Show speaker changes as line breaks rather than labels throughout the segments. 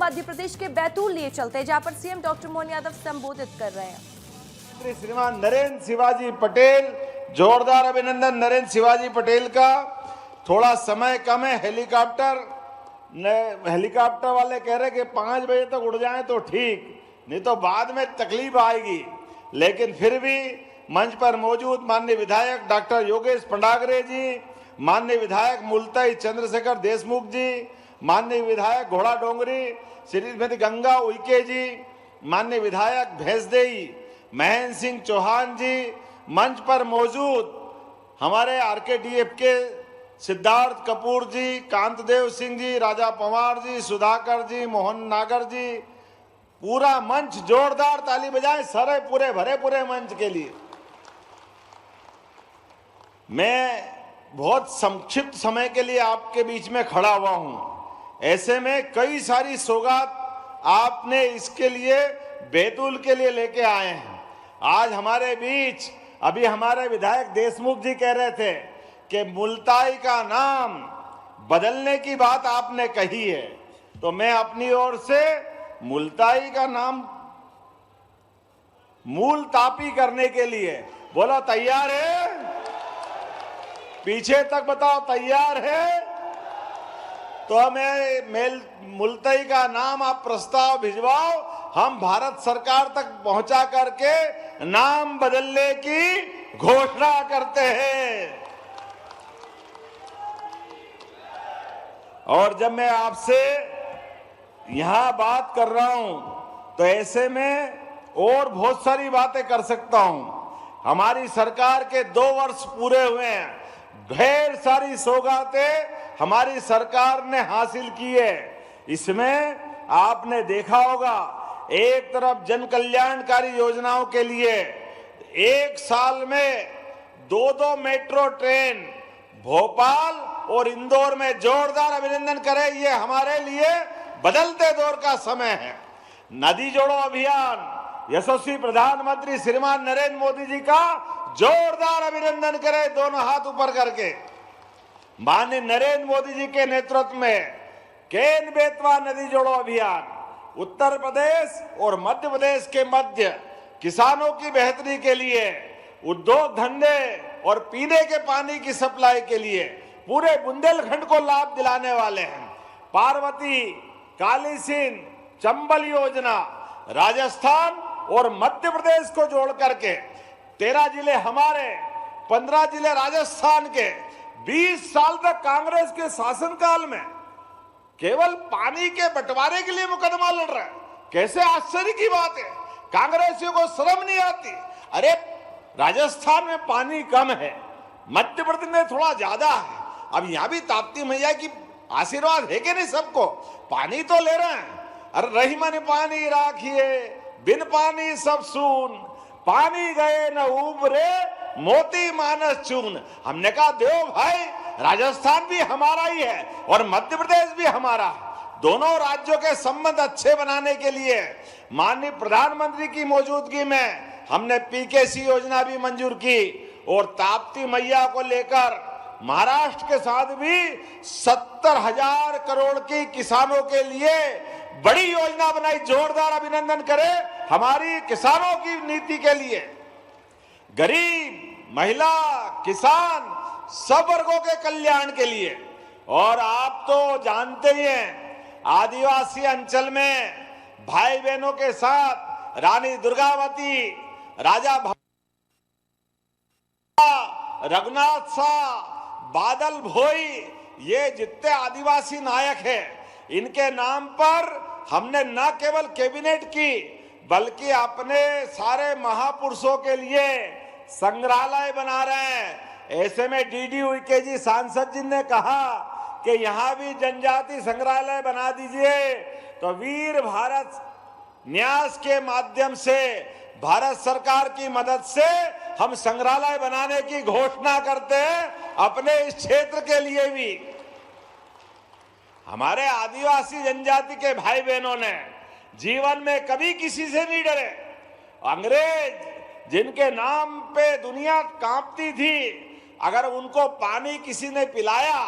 मध्य प्रदेश के बैतूल लिए चलते हैं, जहां पर सीएम डॉक्टर मोहन यादव संबोधित कर रहे हैं।
श्रीमान नरेंद्र शिवाजी पटेल, जोरदार अभिनंदन नरेंद्र शिवाजी पटेल का। थोड़ा समय कम है, हेलीकॉप्टर वाले कह रहे कि 5 बजे तक उड़ जाएं तो ठीक, नहीं तो बाद में तकलीफ आएगी। लेकिन फिर भी मंच पर मौजूद माननीय विधायक डॉक्टर योगेश पंडागरे जी, माननीय विधायक मुलताई चंद्रशेखर देशमुख जी, माननीय विधायक घोड़ा डोंगरी श्रीमती गंगा उइके जी, माननीय विधायक भैंसदेई महेंद्र सिंह चौहान जी, मंच पर मौजूद हमारे आरकेडीएफ के सिद्धार्थ कपूर जी, कांतदेव सिंह जी, राजा पवार जी, सुधाकर जी, मोहन नागर जी, पूरा मंच जोरदार ताली बजाएं सारे भरे मंच के लिए। मैं बहुत संक्षिप्त समय के लिए आपके बीच में खड़ा हुआ हूं। ऐसे में कई सारी सौगात आपने इसके लिए बैतूल के लिए लेके आए हैं। आज हमारे बीच अभी हमारे विधायक देशमुख जी कह रहे थे कि मुलताई का नाम बदलने की बात आपने कही है, तो मैं अपनी ओर से मुलताई का नाम मूलतापी करने के लिए बोला, तैयार है? पीछे तक बताओ, तैयार है? तो हमें मुलताई का नाम आप प्रस्ताव भिजवाओ, हम भारत सरकार तक पहुंचा करके नाम बदलने की घोषणा करते हैं। और जब मैं आपसे यहां बात कर रहा हूं तो ऐसे में और बहुत सारी बातें कर सकता हूं। हमारी सरकार के 2 वर्ष पूरे हुए हैं, ढेर सारी सौगातें हमारी सरकार ने हासिल की है। इसमें आपने देखा होगा, एक तरफ जन कल्याणकारी योजनाओं के लिए 1 साल में 2 मेट्रो ट्रेन भोपाल और इंदौर में, जोरदार अभिनंदन करें, ये हमारे लिए बदलते दौर का समय है। नदी जोड़ो अभियान, यशस्वी प्रधानमंत्री श्रीमान नरेंद्र मोदी जी का जोरदार अभिनंदन करें, दोनों हाथ ऊपर करके। माननीय नरेंद्र मोदी जी के नेतृत्व में केन बेतवा नदी जोड़ो अभियान उत्तर प्रदेश और मध्य प्रदेश के मध्य किसानों की बेहतरी के लिए, उद्योग धंधे और पीने के पानी की सप्लाई के लिए पूरे बुंदेलखंड को लाभ दिलाने वाले हैं। पार्वती, काली सिंध, चंबल योजना राजस्थान और मध्य प्रदेश को जोड़ करके 13 जिले हमारे, 15 जिले राजस्थान के। 20 साल तक कांग्रेस के शासनकाल में केवल पानी के बंटवारे के लिए मुकदमा लड़ रहा है। कैसे आश्चर्य की बात है, कांग्रेसियों को शर्म नहीं आती। अरे राजस्थान में पानी कम है, मध्य प्रदेश में थोड़ा ज्यादा है। अब यहां भी ताप्ती मैया की आशीर्वाद है कि नहीं सबको? पानी तो ले रहे हैं। अरे रही मन पानी राखिए, बिन पानी सब सून, पानी गए न उबरे, मोती मानस चून। हमने कहा देव भाई, राजस्थान भी हमारा ही है और मध्य प्रदेश भी हमारा है। दोनों राज्यों के संबंध अच्छे बनाने के लिए माननीय प्रधानमंत्री की मौजूदगी में हमने पीकेसी योजना भी मंजूर की और ताप्ती मैया को लेकर महाराष्ट्र के साथ भी 70,000 करोड़ की किसानों के लिए बड़ी योजना बनाई। जोरदार अभिनंदन करें हमारी किसानों की नीति के लिए। गरीब, महिला, किसान, सब वर्गों के कल्याण के लिए। और आप तो जानते ही हैं, आदिवासी अंचल में भाई बहनों के साथ रानी दुर्गावती, राजा रघुनाथ शाह, बादल भोई, ये जितने आदिवासी नायक हैं, इनके नाम पर हमने न केवल कैबिनेट की बल्कि अपने सारे महापुरुषों के लिए संग्रहालय बना रहे हैं। ऐसे में डीडी उइके जी सांसद जी ने कहा कि यहां भी जनजाति संग्रहालय बना दीजिए। तो वीर भारत न्यास के माध्यम से, भारत सरकार की मदद से हम संग्रहालय बनाने की घोषणा करते हैं अपने इस क्षेत्र के लिए भी। हमारे आदिवासी जनजाति के भाई बहनों ने जीवन में कभी किसी से नहीं डरे। अंग्रेज जिनके नाम पे दुनिया कांपती थी, अगर उनको पानी किसी ने पिलाया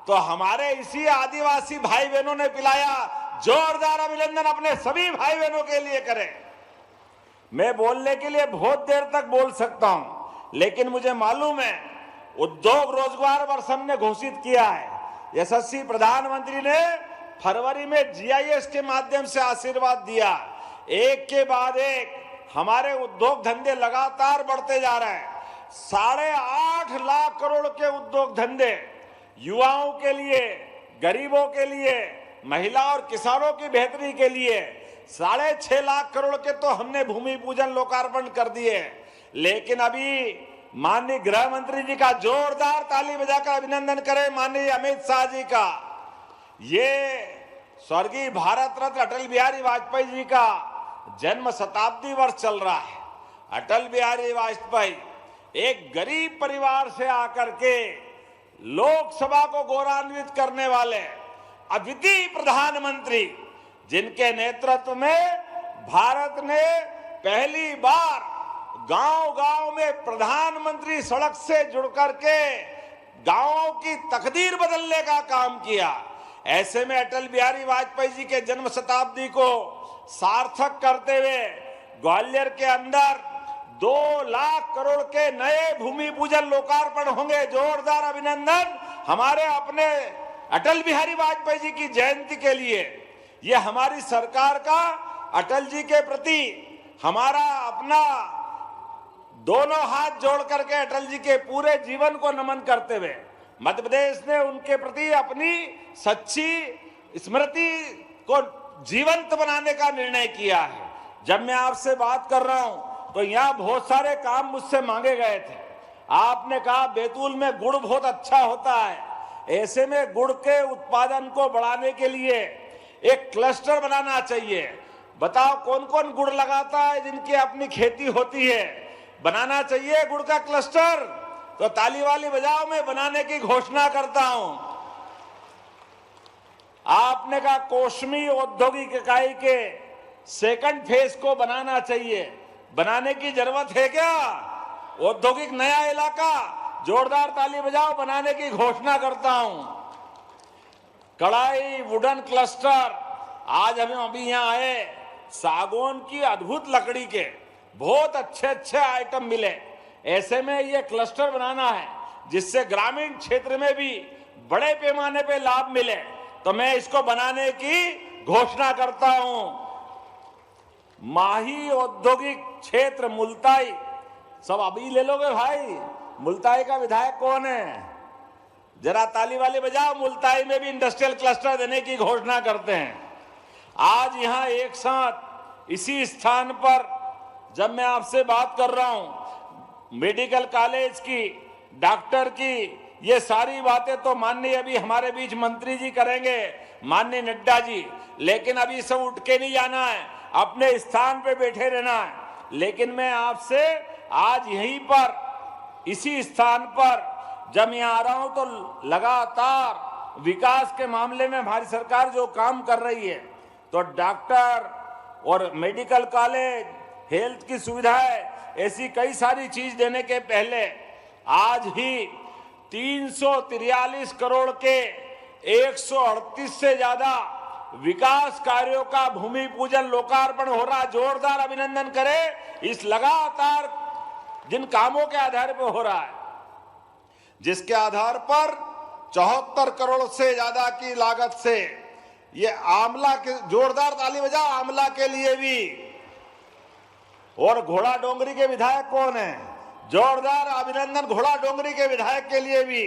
तो हमारे इसी आदिवासी भाई बहनों ने पिलाया। जोरदार अभिनंदन अपने सभी भाई बहनों के लिए करें। मैं बोलने के लिए बहुत देर तक बोल सकता हूं, लेकिन मुझे मालूम है उद्योग रोजगार वर्ष हमने घोषित किया है। यशस्वी प्रधानमंत्री ने फरवरी में जीआईएस के माध्यम से आशीर्वाद दिया। एक के बाद एक हमारे उद्योग धंधे लगातार बढ़ते जा रहे हैं। 8.5 लाख करोड़ के उद्योग धंधे युवाओं के लिए, गरीबों के लिए, महिला और किसानों की बेहतरी के लिए 6.5 लाख करोड़ के तो हमने भूमि पूजन लोकार्पण कर दिए। लेकिन अभी माननीय गृह मंत्री जी का जोरदार ताली बजाकर अभिनंदन करें, माननीय अमित शाह जी का। ये स्वर्गीय भारत रत्न अटल बिहारी वाजपेयी जी का जन्म शताब्दी वर्ष चल रहा है। अटल बिहारी वाजपेयी एक गरीब परिवार से आकर के लोकसभा को गौरवान्वित करने वाले अद्वितीय प्रधानमंत्री, जिनके नेतृत्व में भारत ने पहली बार गांव-गांव में प्रधानमंत्री सड़क से जुड़ करके गांवों की तकदीर बदलने का काम किया। ऐसे में अटल बिहारी वाजपेयी जी के जन्म शताब्दी को सार्थक करते हुए ग्वालियर के अंदर 2 लाख करोड़ के नए भूमि पूजन लोकार्पण होंगे। जोरदार अभिनंदन हमारे अपने अटल बिहारी वाजपेयी जी की जयंती के लिए। ये हमारी सरकार का अटल जी के प्रति हमारा अपना दोनों हाथ जोड़ करके अटल जी के पूरे जीवन को नमन करते हुए मध्य प्रदेश ने उनके प्रति अपनी सच्ची स्मृति को जीवंत बनाने का निर्णय किया है। जब मैं आपसे बात कर रहा हूं तो यहाँ बहुत सारे काम मुझसे मांगे गए थे। आपने कहा बैतूल में गुड़ बहुत अच्छा होता है, ऐसे में गुड़ के उत्पादन को बढ़ाने के लिए एक क्लस्टर बनाना चाहिए। बताओ कौन कौन गुड़ लगाता है जिनकी अपनी खेती होती है। बनाना चाहिए गुड़ का क्लस्टर, तो ताली वाली बजाओ, मैं बनाने की घोषणा करता हूं। आपने कहा कोशमी औद्योगिक इकाई के सेकंड फेज को बनाना चाहिए। बनाने की जरूरत है क्या? औद्योगिक नया इलाका, जोरदार ताली बजाओ, बनाने की घोषणा करता हूं। कढ़ाई वुडन क्लस्टर, आज हम अभी यहाँ आए, सागौन की अद्भुत लकड़ी के बहुत अच्छे आइटम मिले। ऐसे में ये क्लस्टर बनाना है जिससे ग्रामीण क्षेत्र में भी बड़े पैमाने पे लाभ मिले, तो मैं इसको बनाने की घोषणा करता हूं। माही औद्योगिक क्षेत्र मुल्ताई, सब अभी ले लोगे भाई? मुल्ताई का विधायक कौन है? जरा ताली वाली बजाओ। मुल्ताई में भी इंडस्ट्रियल क्लस्टर देने की घोषणा करते हैं। आज यहां एक साथ इसी स्थान पर जब मैं आपसे बात कर रहा हूं, मेडिकल कॉलेज की, डॉक्टर की, ये सारी बातें तो माननीय अभी हमारे बीच मंत्री जी करेंगे, माननीय नड्डा जी, लेकिन अभी सब उठ के नहीं जाना है, अपने स्थान पे बैठे रहना है। लेकिन मैं आपसे आज यहीं पर इसी स्थान पर जब मैं आ रहा हूं तो लगातार विकास के मामले में हमारी सरकार जो काम कर रही है, तो डॉक्टर और मेडिकल कॉलेज, हेल्थ की सुविधाएं, ऐसी कई सारी चीज देने के पहले आज ही 343 करोड़ के 138 से ज्यादा विकास कार्यों का भूमि पूजन लोकार्पण हो रहा। जोरदार अभिनंदन करें इस लगातार जिन कामों के आधार पर हो रहा है, जिसके आधार पर 74 करोड़ से ज्यादा की लागत से ये आमला के, जोरदार ताली बजाओ आमला के लिए भी। और घोड़ा डोंगरी के विधायक कौन है? जोरदार अभिनंदन घोड़ा डोंगरी के विधायक के लिए भी।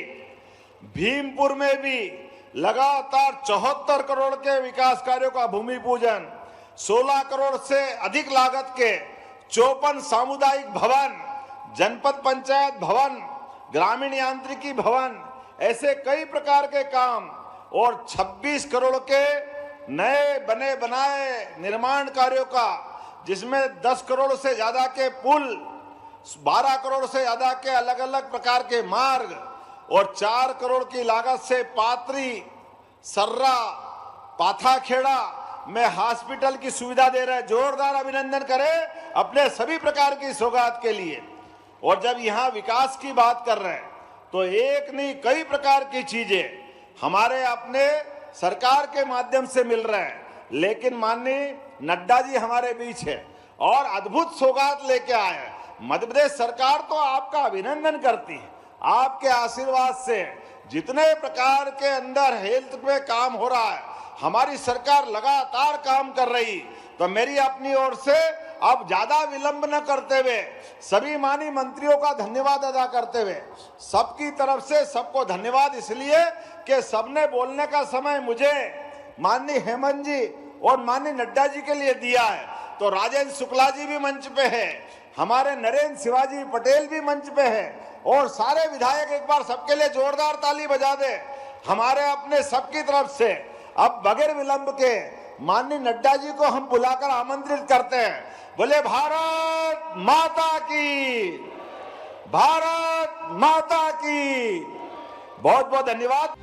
भीमपुर में भी लगातार 74 करोड़ के विकास कार्यों का भूमि पूजन, 16 करोड़ से अधिक लागत के 54 सामुदायिक भवन, जनपद पंचायत भवन, ग्रामीण यांत्रिकी भवन, ऐसे कई प्रकार के काम, और 26 करोड़ के नए बने बनाए निर्माण कार्यों का, जिसमें 10 करोड़ से ज्यादा के पुल, 12 करोड़ से ज्यादा के अलग अलग प्रकार के मार्ग, और 4 करोड़ की लागत से पात्री, सर्रा, पाथाखेड़ा में हॉस्पिटल की सुविधा दे रहे हैं। जोरदार अभिनंदन करें अपने सभी प्रकार की सौगात के लिए। और जब यहाँ विकास की बात कर रहे हैं तो एक नहीं कई प्रकार की चीजें हमारे अपने सरकार के माध्यम से मिल रहे हैं। लेकिन माननीय नड्डा जी हमारे बीच है और अद्भुत सौगात लेके आए हैं। मध्य प्रदेश सरकार तो आपका अभिनंदन करती है। आपके आशीर्वाद से जितने प्रकार के अंदर हेल्थ में काम हो रहा है, हमारी सरकार लगातार काम कर रही। तो मेरी अपनी ओर से अब ज्यादा विलंब न करते हुए सभी माननीय मंत्रियों का धन्यवाद अदा करते हुए सबकी तरफ से सबको धन्यवाद, इसलिए कि सबने बोलने का समय मुझे माननीय हेमंत जी और माननीय नड्डा जी के लिए दिया है। तो राजेंद्र शुक्ला जी भी मंच पे है, हमारे नरेंद्र शिवाजी पटेल भी मंच पे है और सारे विधायक एक बार सबके लिए जोरदार ताली बजा दे हमारे अपने सबकी तरफ से। अब बगैर विलंब के माननीय नड्डा जी को हम बुलाकर आमंत्रित करते हैं। बोले भारत माता की, भारत माता की। बहुत बहुत धन्यवाद।